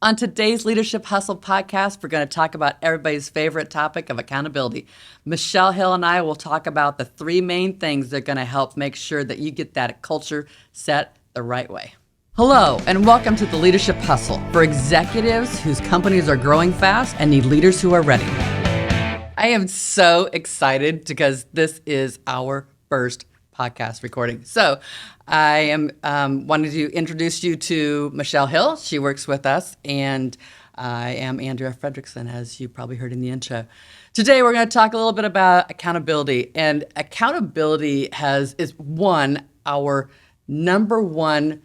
On today's Leadership Hustle podcast, we're going to talk about everybody's favorite topic of accountability. Michelle Hill and I will talk about the three main things that are going to help make sure that you get that culture set the right way. Hello, and welcome to the Leadership Hustle for executives whose companies are growing fast and need leaders who are ready. I am so excited because this is our first podcast recording. So I am wanted to introduce you to Michelle Hill. She works with us, and I am Andrea Fredrickson, as you probably heard in the intro. Today we're going to talk a little bit about accountability, and accountability is our number one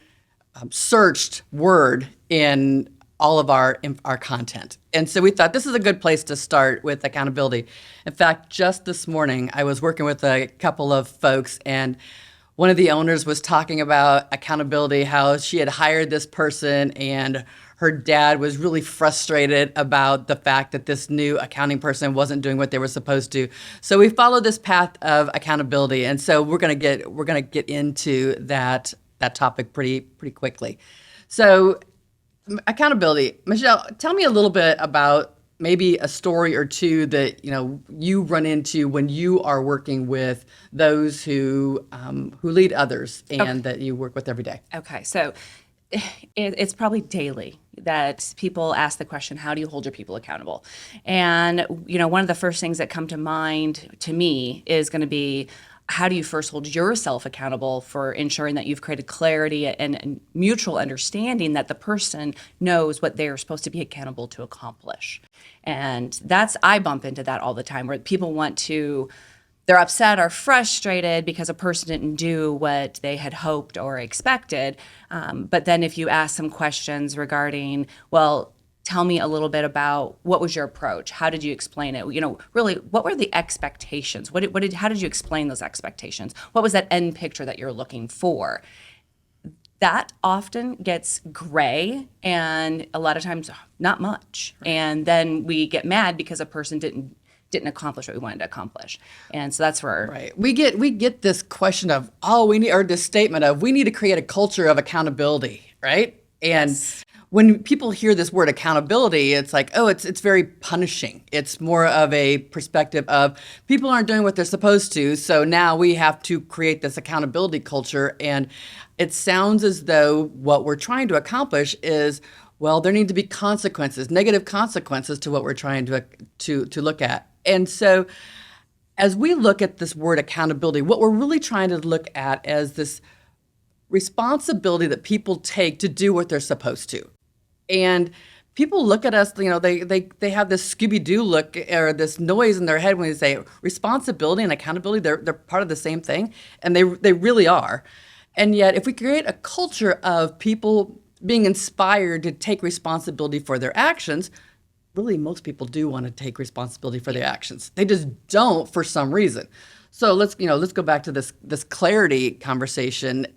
searched word in all of our content. And so we thought this is a good place to start with accountability. In fact, just this morning, I was working with a couple of folks, and one of the owners was talking about accountability, how she had hired this person, and her dad was really frustrated about the fact that this new accounting person wasn't doing what they were supposed to. So we followed this path of accountability, and so we're gonna get into that topic pretty quickly. So accountability. Michelle, tell me a little bit about maybe a story or two that you run into when you are working with those who lead others and that you work with every day. Okay, so it's probably daily that people ask the question, how do you hold your people accountable? And one of the first things that come to mind to me is going to be, how do you first hold yourself accountable for ensuring that you've created clarity and mutual understanding that the person knows what they're supposed to be accountable to accomplish? And I bump into that all the time, where people they're upset or frustrated because a person didn't do what they had hoped or expected. But then if you ask some questions regarding, well, tell me a little bit about what was your approach? How did you explain it? Really, what were the expectations? How did you explain those expectations? What was that end picture that you're looking for? That often gets gray, and a lot of times not much. Right. And then we get mad because a person didn't accomplish what we wanted to accomplish. And so that's where we get this question of, this statement of, we need to create a culture of accountability, right? And yes. When people hear this word accountability, it's like, it's very punishing. It's more of a perspective of people aren't doing what they're supposed to, so now we have to create this accountability culture. And it sounds as though what we're trying to accomplish is, well, there need to be consequences, negative consequences to what we're trying to look at. And so as we look at this word accountability, what we're really trying to look at as this responsibility that people take to do what they're supposed to. And people look at us, they have this Scooby-Doo look or this noise in their head when they say responsibility and accountability, they're part of the same thing, and they really are. And yet, if we create a culture of people being inspired to take responsibility for their actions, really most people do want to take responsibility for their actions. They just don't for some reason. So let's go back to this clarity conversation.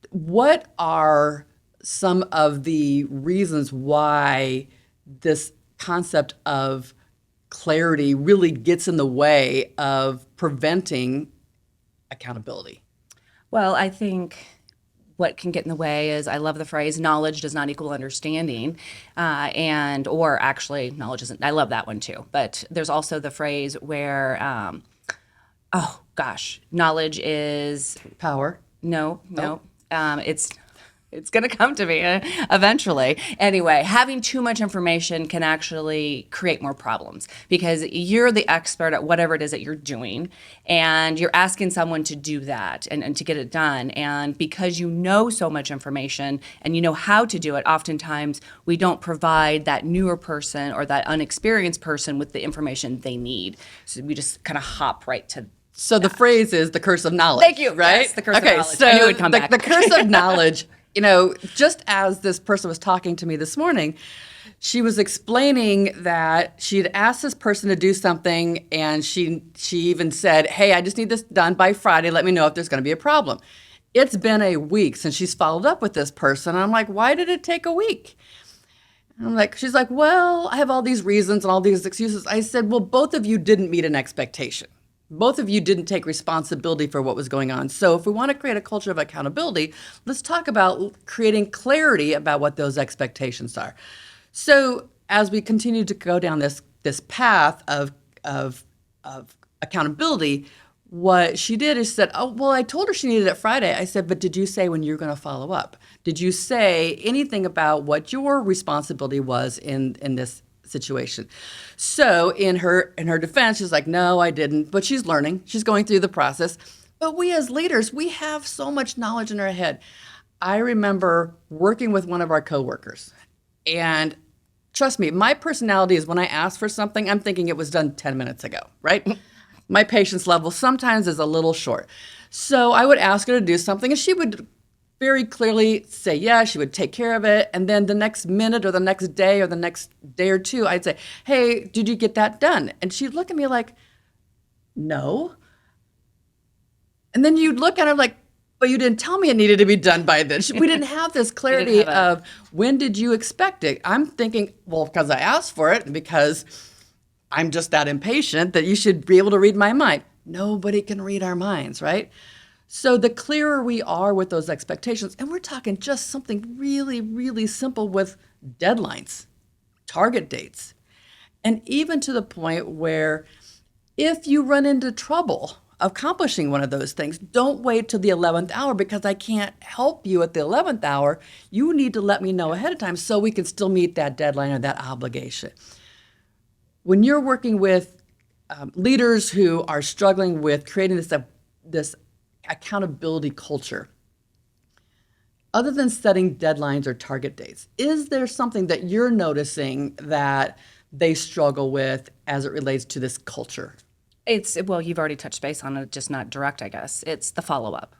What are some of the reasons why this concept of clarity really gets in the way of preventing accountability? Well, I think what can get in the way is, I love the phrase, knowledge does not equal understanding. Or actually, knowledge isn't, I love that one too. But there's also the phrase where, knowledge is power. No. It's going to come to me eventually. Anyway, having too much information can actually create more problems, because you're the expert at whatever it is that you're doing, and you're asking someone to do that and to get it done. And because you know so much information and you know how to do it, oftentimes we don't provide that newer person or that unexperienced person with the information they need. So we just kind of hop right to So the phrase is the curse of knowledge. Thank you. Right? Yes, the curse of knowledge. So I knew it would come back. The curse of knowledge, just as this person was talking to me this morning, she was explaining that she'd asked this person to do something, and she even said, hey, I just need this done by Friday. Let me know if there's going to be a problem. It's been a week since she's followed up with this person. I'm like, why did it take a week? She's like, well, I have all these reasons and all these excuses. I said, well, both of you didn't meet an expectation. both of you didn't take responsibility for what was going on. So if we want to create a culture of accountability, let's talk about creating clarity about what those expectations are. So as we continue to go down this path of accountability, what she did is said, oh, well, I told her she needed it Friday. I said, but did you say when you're going to follow up? Did you say anything about what your responsibility was in this situation? So in her defense, she's like, no, I didn't. But she's learning. She's going through the process. But we as leaders, we have so much knowledge in our head. I remember working with one of our coworkers, and trust me, my personality is when I ask for something, I'm thinking it was done 10 minutes ago, right? My patience level sometimes is a little short. So I would ask her to do something, and she would very clearly say yes, she would take care of it. And then the next minute or the next day or the next day or two, I'd say, hey, did you get that done? And she'd look at me like, no. And then you'd look at her like, but you didn't tell me it needed to be done by then. We didn't have this clarity of when did you expect it? I'm thinking, well, because I asked for it and because I'm just that impatient that you should be able to read my mind. Nobody can read our minds, right? So the clearer we are with those expectations, and we're talking just something really, really simple with deadlines, target dates, and even to the point where if you run into trouble accomplishing one of those things, don't wait till the 11th hour because I can't help you at the 11th hour. You need to let me know ahead of time so we can still meet that deadline or that obligation. When you're working with leaders who are struggling with creating this accountability culture, other than setting deadlines or target dates, is there something that you're noticing that they struggle with as it relates to this culture? Well, you've already touched base on it, just not direct, I guess. It's the follow-up.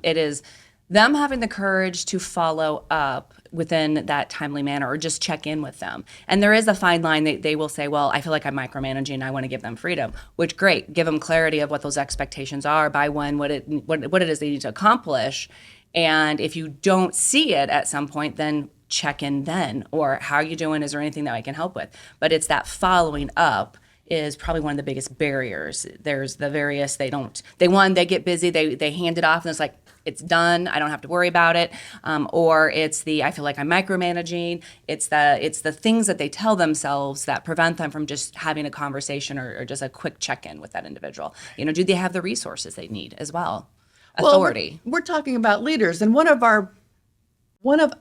It is them having the courage to follow up within that timely manner or just check in with them. And there is a fine line. They will say, well, I feel like I'm micromanaging. I want to give them freedom, which great. Give them clarity of what those expectations are, by when, what it is they need to accomplish. And if you don't see it at some point, then check in then. Or how are you doing? Is there anything that I can help with? But it's that following up is probably one of the biggest barriers. There's the various, they get busy, they hand it off and it's like, it's done, I don't have to worry about it. Or it's I feel like I'm micromanaging. It's the things that they tell themselves that prevent them from just having a conversation or just a quick check-in with that individual. Do they have the resources they need as well? Authority. Well, we're talking about leaders, and one of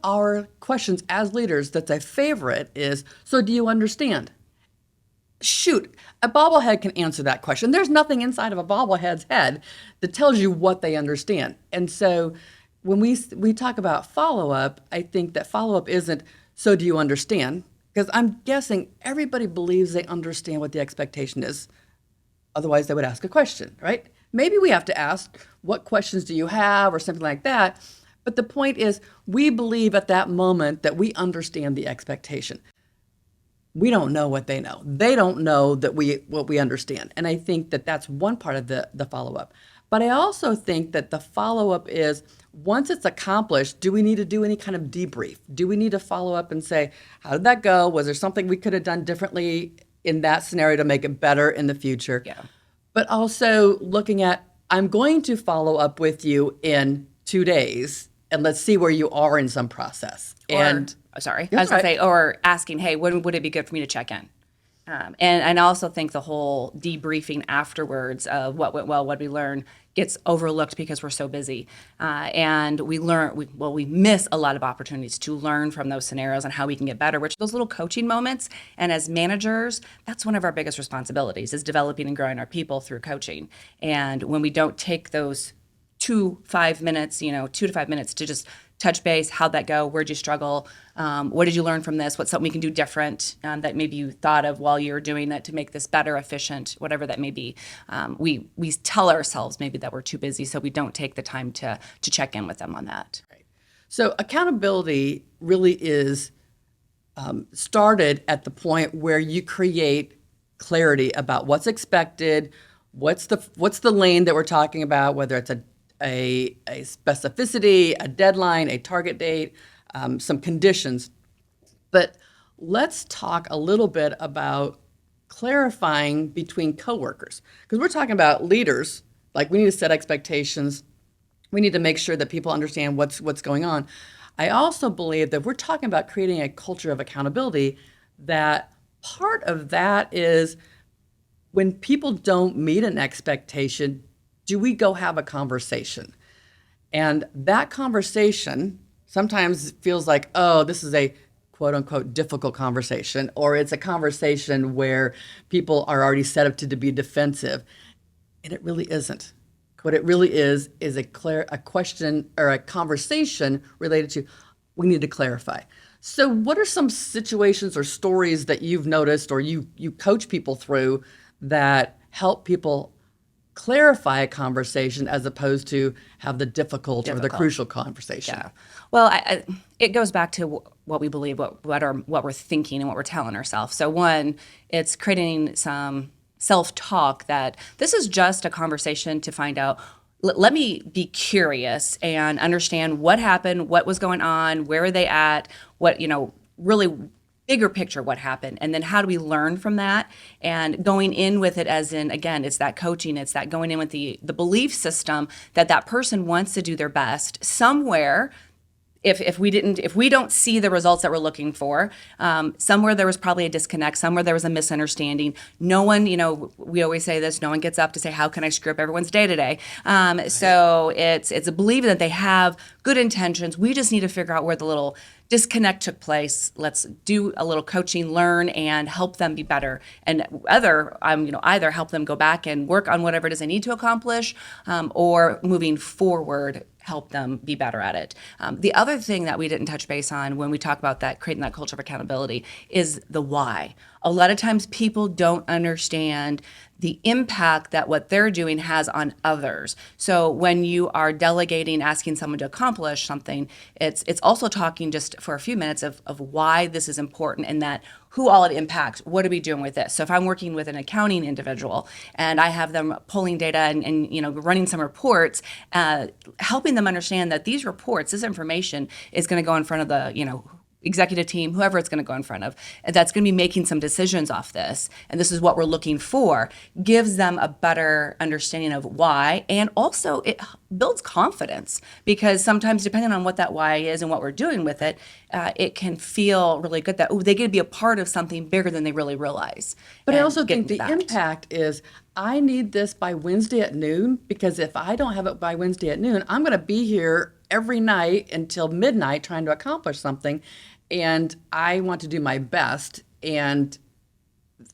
our questions as leaders that's a favorite is, so do you understand? Shoot, a bobblehead can answer that question. There's nothing inside of a bobblehead's head that tells you what they understand. And so when we talk about follow-up, I think that follow-up isn't, so do you understand? Because I'm guessing everybody believes they understand what the expectation is. Otherwise, they would ask a question, right? Maybe we have to ask, what questions do you have or something like that. But the point is, we believe at that moment that we understand the expectation. We don't know what they know. They don't know what we understand. And I think that that's one part of the follow-up. But I also think that the follow-up is, once it's accomplished, do we need to do any kind of debrief? Do we need to follow up and say, how did that go? Was there something we could have done differently in that scenario to make it better in the future? Yeah. But also looking at, I'm going to follow up with you in 2 days, and let's see where you are in some process. Or asking, hey, when would it be good for me to check in? And I also think the whole debriefing afterwards of what went well, what we learned, gets overlooked because we're so busy. And we miss a lot of opportunities to learn from those scenarios and how we can get better, which those little coaching moments. And as managers, that's one of our biggest responsibilities, is developing and growing our people through coaching. And when we don't take those 2 to 5 minutes to just touch base, how'd that go? Where'd you struggle? What did you learn from this? What's something we can do different that maybe you thought of while you were doing it to make this better, efficient, whatever that may be. We tell ourselves maybe that we're too busy, so we don't take the time to check in with them on that. Right. So accountability really is started at the point where you create clarity about what's expected, what's the lane that we're talking about, whether it's a specificity, a deadline, a target date, some conditions. But let's talk a little bit about clarifying between coworkers. Because we're talking about leaders, like we need to set expectations. We need to make sure that people understand what's going on. I also believe that we're talking about creating a culture of accountability, that part of that is when people don't meet an expectation, do we go have a conversation? And that conversation sometimes feels like, oh, this is a quote unquote difficult conversation, or it's a conversation where people are already set up to be defensive. And it really isn't. What it really is a question or a conversation related to, we need to clarify. So what are some situations or stories that you've noticed or you coach people through that help people clarify a conversation as opposed to have the difficult or the crucial conversation? Yeah. Well, it goes back to what we believe, what we're thinking, and what we're telling ourselves. So one, it's creating some self-talk that this is just a conversation to find out. Let me be curious and understand what happened, what was going on, where are they at, what, really bigger picture what happened, and then how do we learn from that, and going in with it as in, again, it's that coaching, it's that going in with the belief system that person wants to do their best somewhere. If we don't see the results that we're looking for, somewhere there was probably a disconnect, somewhere there was a misunderstanding. No one, we always say this, no one gets up to say, how can I screw up everyone's day today? So it's a belief that they have good intentions. We just need to figure out where the little disconnect took place. Let's do a little coaching, learn, and help them be better. And either help them go back and work on whatever it is they need to accomplish, or moving forward, help them be better at it. The other thing that we didn't touch base on when we talk about that, creating that culture of accountability, is the why. A lot of times people don't understand the impact that what they're doing has on others. So when you are delegating, asking someone to accomplish something, it's also talking just for a few minutes of why this is important, and that who all it impacts. What are we doing with this? So if I'm working with an accounting individual and I have them pulling data and running some reports, helping them understand that these reports, this information is going to go in front of the executive team, whoever it's going to go in front of, that's going to be making some decisions off this, and this is what we're looking for, gives them a better understanding of why, and also it builds confidence, because sometimes depending on what that why is and what we're doing with it, it can feel really good that, they get to be a part of something bigger than they really realize. But I also think the impact is, I need this by Wednesday at noon, because if I don't have it by Wednesday at noon, I'm going to be here every night until midnight trying to accomplish something. And I want to do my best. And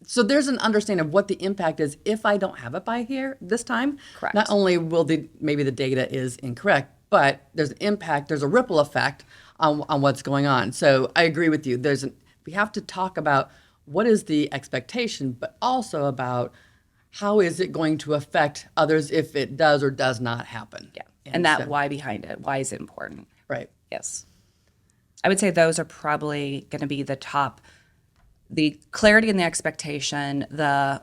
so there's an understanding of what the impact is if I don't have it by here this time. Correct. Not only will maybe the data is incorrect, but there's an impact, there's a ripple effect on what's going on. So I agree with you. We have to talk about what is the expectation, but also about how is it going to affect others if it does or does not happen. Yeah. And that why behind it. Why is it important? Right. Yes. I would say those are probably going to be the top, the clarity and the expectation, the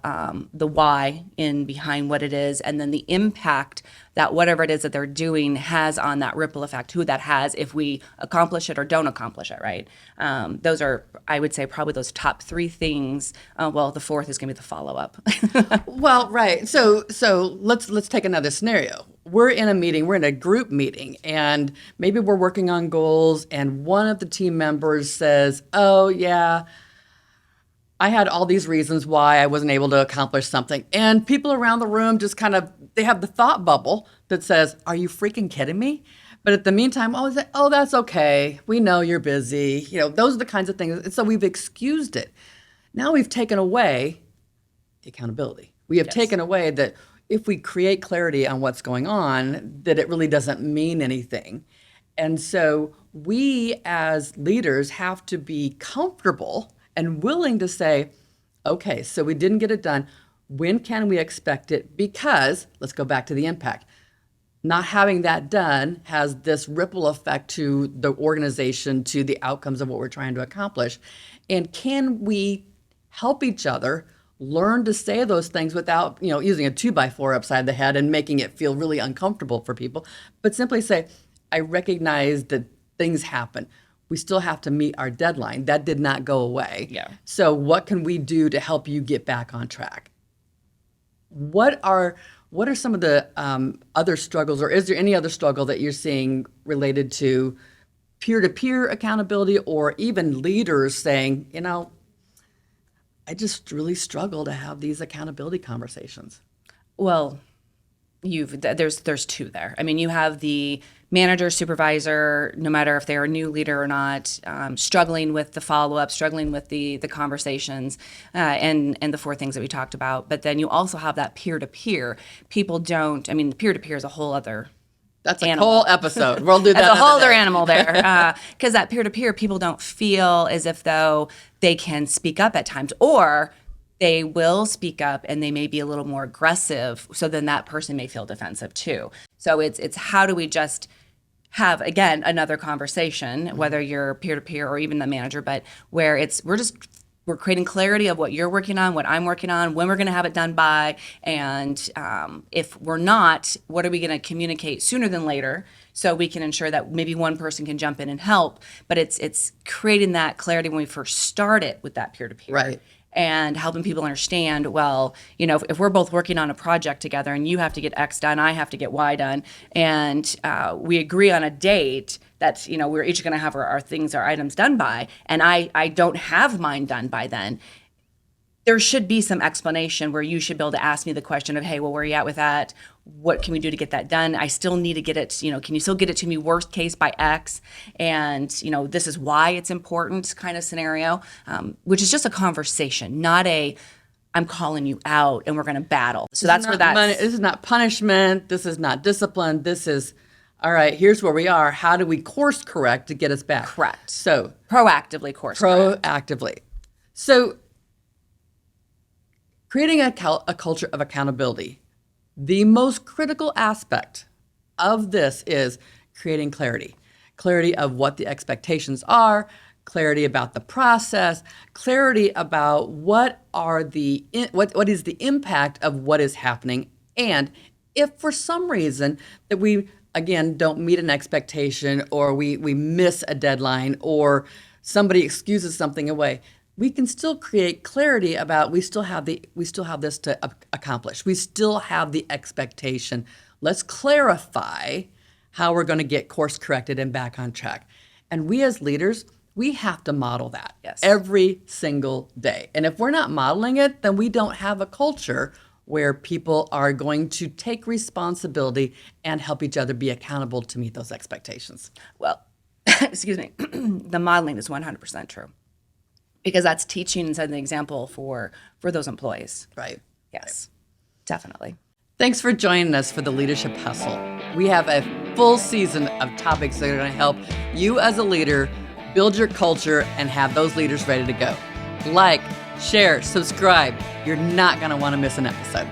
why in behind what it is, and then the impact that whatever it is that they're doing has on that ripple effect, who that has if we accomplish it or don't accomplish it, right? Those are, I would say, probably those top three things. Well, the fourth is going to be the follow-up. Well, right. So let's take another scenario. We're in a meeting, we're in a group meeting, and maybe we're working on goals, and one of the team members says, oh, yeah, I had all these reasons why I wasn't able to accomplish something. And people around the room just they have the thought bubble that says, are you freaking kidding me? But at the meantime, oh, that's okay. We know you're busy. Those are the kinds of things. And so we've excused it. Now we've taken away the accountability. We have taken away that if we create clarity on what's going on, that it really doesn't mean anything. And so we as leaders have to be comfortable and willing to say, okay, so we didn't get it done. When can we expect it? Because let's go back to the impact. Not having that done has this ripple effect to the organization, to the outcomes of what we're trying to accomplish. And can we help each other learn to say those things without, using a 2x4 upside the head and making it feel really uncomfortable for people, but simply say, I recognize that things happen. we still have to meet our deadline. That did not go away. Yeah. So what can we do to help you get back on track? What are some of the other struggles, or is there any other struggle that you're seeing related to peer-to-peer accountability, or even leaders saying, I just really struggle to have these accountability conversations? Well, there's two there. I mean, you have the manager, supervisor, no matter if they're a new leader or not, struggling with the follow-up, struggling with the conversations, and the four things that we talked about. But then you also have that peer-to-peer. People don't. I mean, peer-to-peer is a whole other. That's a whole episode. We'll do that. That's a whole other animal there. Because that peer-to-peer, people don't feel as if though they can speak up at times, or they will speak up and they may be a little more aggressive. So then that person may feel defensive too. So it's how do we just have, again, another conversation, whether you're peer-to-peer or even the manager, but where we're creating clarity of what you're working on, what I'm working on, when we're going to have it done by, and if we're not, what are we going to communicate sooner than later, so we can ensure that maybe one person can jump in and help. But it's creating that clarity when we first start it with that peer-to-peer. Right. And helping people understand, well, if we're both working on a project together and you have to get X done, I have to get Y done, and we agree on a date that, we're each going to have our items done by, and I don't have mine done by then, there should be some explanation where you should be able to ask me the question of, hey, well, where are you at with that? What can we do to get that done? I still need to get it, can you still get it to me worst case by X? And, this is why it's important kind of scenario, which is just a conversation, not I'm calling you out and we're going to battle. So that's where this is not punishment. This is not discipline. This is, all right, here's where we are. How do we course correct to get us back? Correct. So proactively course correct. Proactively. So creating a culture of accountability, the most critical aspect of this is creating clarity. Clarity of what the expectations are, clarity about the process, clarity about what is the impact of what is happening. And if for some reason that we, again, don't meet an expectation, or we miss a deadline, or somebody excuses something away, we can still create clarity about we still have this to accomplish. We still have the expectation. Let's clarify how we're going to get course corrected and back on track. And we as leaders, we have to model that every single day. And if we're not modeling it, then we don't have a culture where people are going to take responsibility and help each other be accountable to meet those expectations. Well, excuse me, the modeling is 100% true. Because that's teaching and setting the example for those employees. Right. Yes, definitely. Thanks for joining us for the Leadership Hustle. We have a full season of topics that are going to help you as a leader build your culture and have those leaders ready to go. Like, share, subscribe. You're not going to want to miss an episode.